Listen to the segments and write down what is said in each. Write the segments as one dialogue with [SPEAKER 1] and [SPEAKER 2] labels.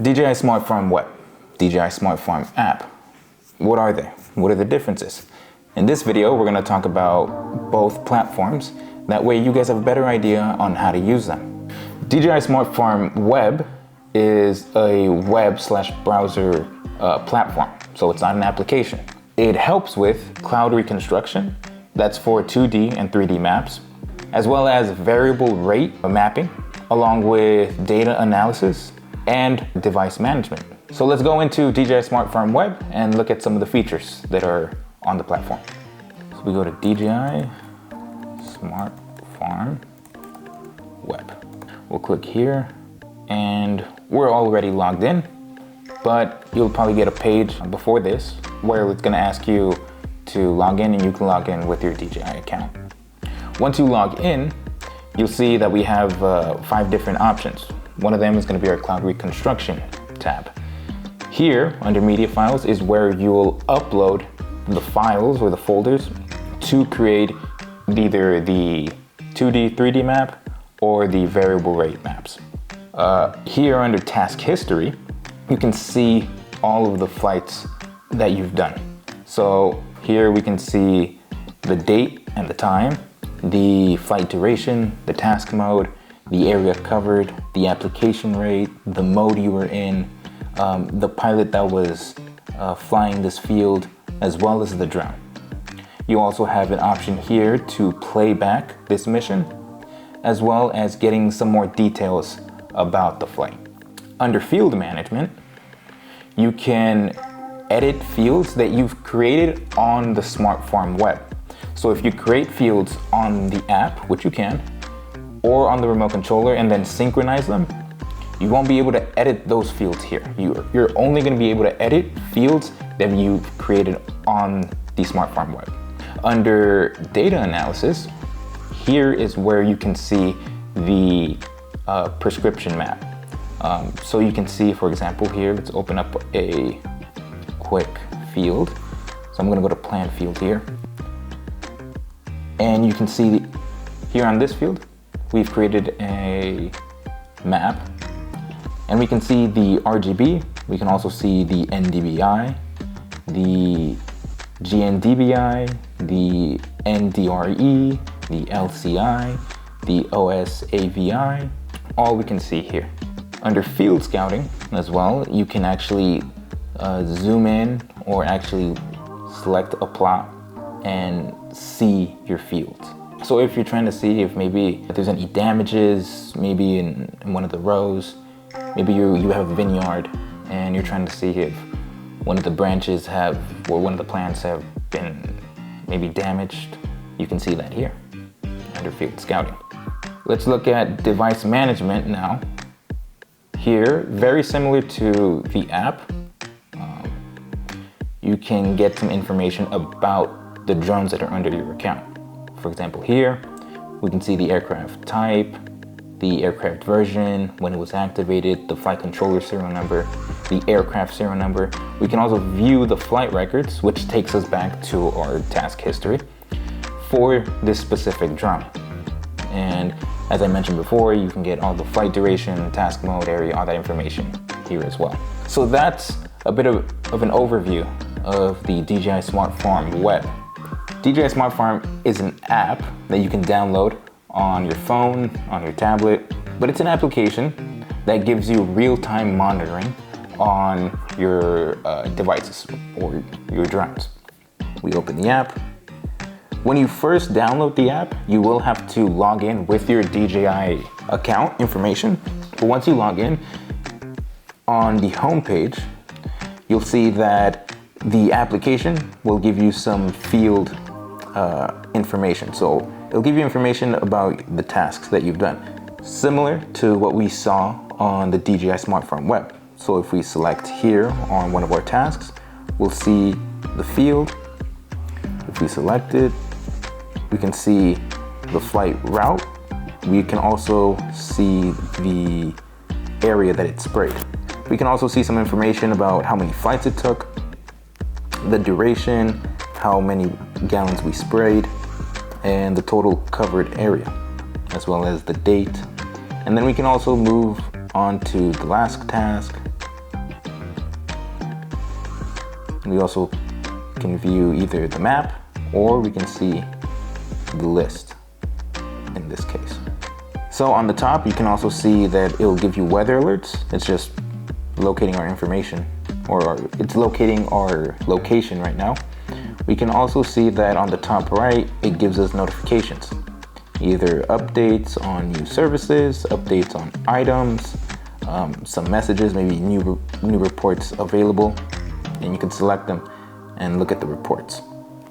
[SPEAKER 1] DJI Smart Farm Web, DJI Smart Farm app. What are they? What are the differences? In this video, we're going to talk about both platforms. That way you guys have a better idea on how to use them. DJI Smart Farm Web is a web/browser platform, so it's not an application. It helps with cloud reconstruction, that's for 2D and 3D maps, as well as variable rate mapping, along with data analysis and device management. So let's go into DJI Smart Farm Web and look at some of the features that are on the platform. So we go to DJI Smart Farm Web. We'll click here and we're already logged in, but you'll probably get a page before this where it's gonna ask you to log in, and you can log in with your DJI account. Once you log in, you'll see that we have 5 different options. One of them is going to be our cloud reconstruction tab. Here, under media files, is where you will upload the files or the folders to create either the 2D, 3D map or the variable rate maps. Here under task history, you can see all of the flights that you've done. So here we can see the date and the time, the flight duration, the task mode, the area covered, the application rate, the mode you were in, the pilot that was flying this field, as well as the drone. You also have an option here to play back this mission, as well as getting some more details about the flight. Under field management, you can edit fields that you've created on the Smart Farm Web. So if you create fields on the app, which you can, or on the remote controller and then synchronize them, you won't be able to edit those fields here. You're only going to be able to edit fields that you've created on the Smart Farm Web. Under data analysis, here is where you can see the prescription map. So you can see, for example, here, let's open up a quick field. So I'm going to go to plan field here. And you can see here on this field, we've created a map, and we can see the RGB. We can also see the NDVI, the GNDVI, the NDRE, the LCI, the OSAVI, all we can see here. Under field scouting as well, you can actually zoom in or actually select a plot and see your fields. So if you're trying to see if maybe there's any damages, maybe in one of the rows, maybe you have a vineyard and you're trying to see if one of the branches or one of the plants have been maybe damaged, you can see that here under field scouting. Let's look at device management now. Here, very similar to the app, you can get some information about the drones that are under your account. For example, here we can see the aircraft type, the aircraft version, when it was activated, the flight controller serial number, the aircraft serial number. We can also view the flight records, which takes us back to our task history for this specific drone. And as I mentioned before, you can get all the flight duration, task mode, area, all that information here as well. So that's a bit of an overview of the DJI Smart Farm Web. DJI Smart Farm is an app that you can download on your phone, on your tablet, but it's an application that gives you real-time monitoring on your devices or your drones. We open the app. When you first download the app, you will have to log in with your DJI account information. But once you log in, on the home page, you'll see that the application will give you some field information. So it'll give you information about the tasks that you've done, similar to what we saw on the DJI Smart Farm Web. So if we select here on one of our tasks, we'll see the field. If we select it, we can see the flight route. We can also see the area that it sprayed. We can also see some information about how many flights it took, the duration, how many gallons we sprayed, and the total covered area, as well as the date. And then we can also move on to the last task, We also can view either the map or we can see the list in this case. So on the top, you can also see that it'll give you weather alerts. It's just locating our information, or it's locating our location right now. We can also see that on the top right, it gives us notifications, either updates on new services, updates on items, some messages, maybe new reports available, and you can select them and look at the reports.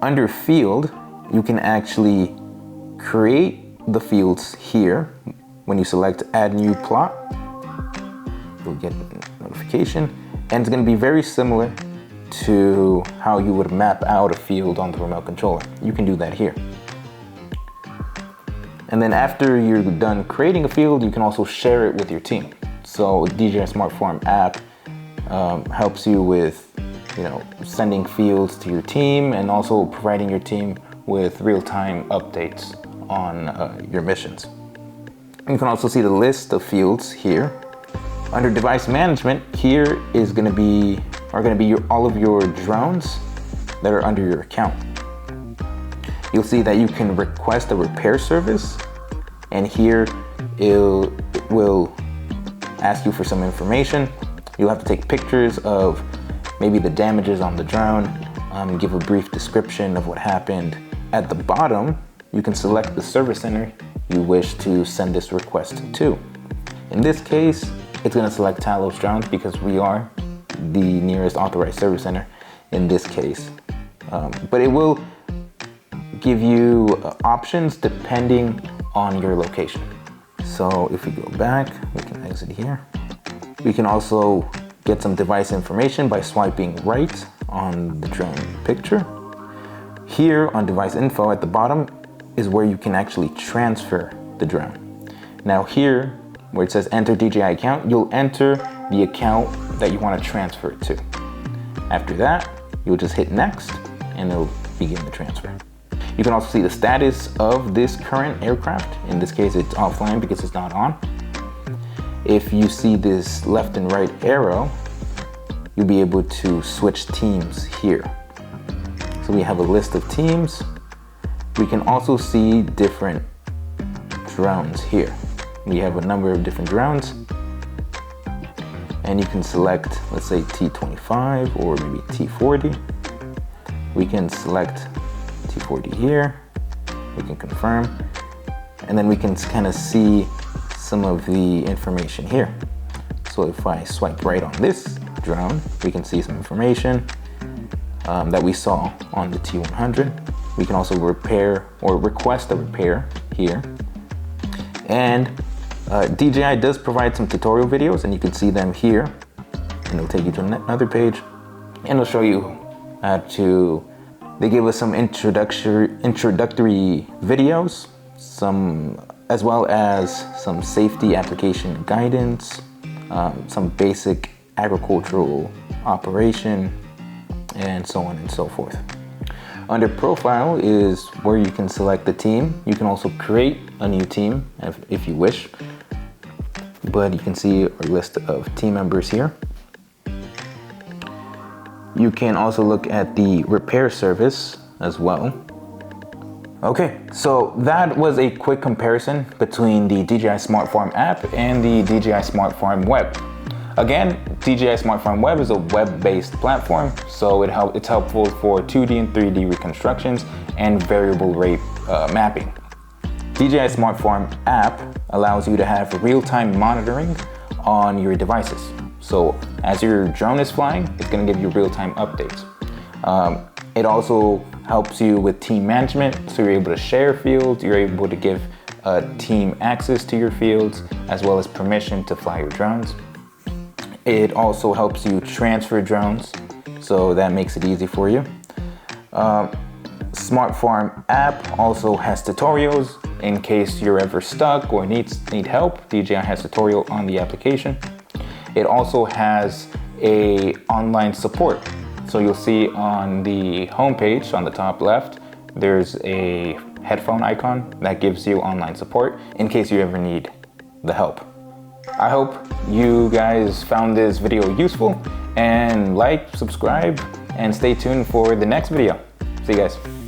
[SPEAKER 1] Under field, you can actually create the fields here. When you select add new plot, you'll get a notification, and it's going to be very similar to how you would map out a field on the remote controller. You can do that here. And then after you're done creating a field, you can also share it with your team. So DJI Smart Farm app helps you with sending fields to your team and also providing your team with real-time updates on your missions. You can also see the list of fields here. Under device management, here is going to be all of your drones that are under your account. You'll see that you can request a repair service, and here it will ask you for some information. You'll have to take pictures of maybe the damages on the drone, give a brief description of what happened. At the bottom, you can select the service center you wish to send this request to. In this case, it's going to select Talos Drones because we are the nearest authorized service center in this case. But it will give you options depending on your location. So if we go back, we can exit here. We can also get some device information by swiping right on the drone picture. Here on device info at the bottom is where you can actually transfer the drone. Now here, where it says enter DJI account, you'll enter the account that you want to transfer it to. After that, you'll just hit next and it'll begin the transfer. You can also see the status of this current aircraft. In this case, it's offline because it's not on. If you see this left and right arrow, you'll be able to switch teams here. So we have a list of teams. We can also see different drones here. We have a number of different drones, and you can select, let's say T25 or maybe T40. We can select T40 here. We can confirm, and then we can kind of see some of the information here. So if I swipe right on this drone, we can see some information that we saw on the T100. We can also repair or request a repair here. And DJI does provide some tutorial videos, and you can see them here. And it'll take you to another page, and it'll show you how to. They give us some introductory videos, as well as some safety application guidance, some basic agricultural operation, and so on and so forth. Under profile is where you can select the team. You can also create a new team if you wish, but you can see our list of team members here. You can also look at the repair service as well. Okay, so that was a quick comparison between the DJI Smart Farm app and the DJI Smart Farm web. Again, DJI Smart Farm Web is a web-based platform, so it's helpful for 2D and 3D reconstructions and variable rate mapping. DJI Smart Farm app allows you to have real-time monitoring on your devices. So as your drone is flying, it's going to give you real-time updates. It also helps you with team management, so you're able to share fields, you're able to give team access to your fields, as well as permission to fly your drones. It also helps you transfer drones, so that makes it easy for you. Smart Farm app also has tutorials in case you're ever stuck or need help. DJI has tutorial on the application. It also has a online support. So you'll see on the homepage on the top left, there's a headphone icon that gives you online support in case you ever need the help. I hope you guys found this video useful, and like, subscribe, and stay tuned for the next video. See you guys.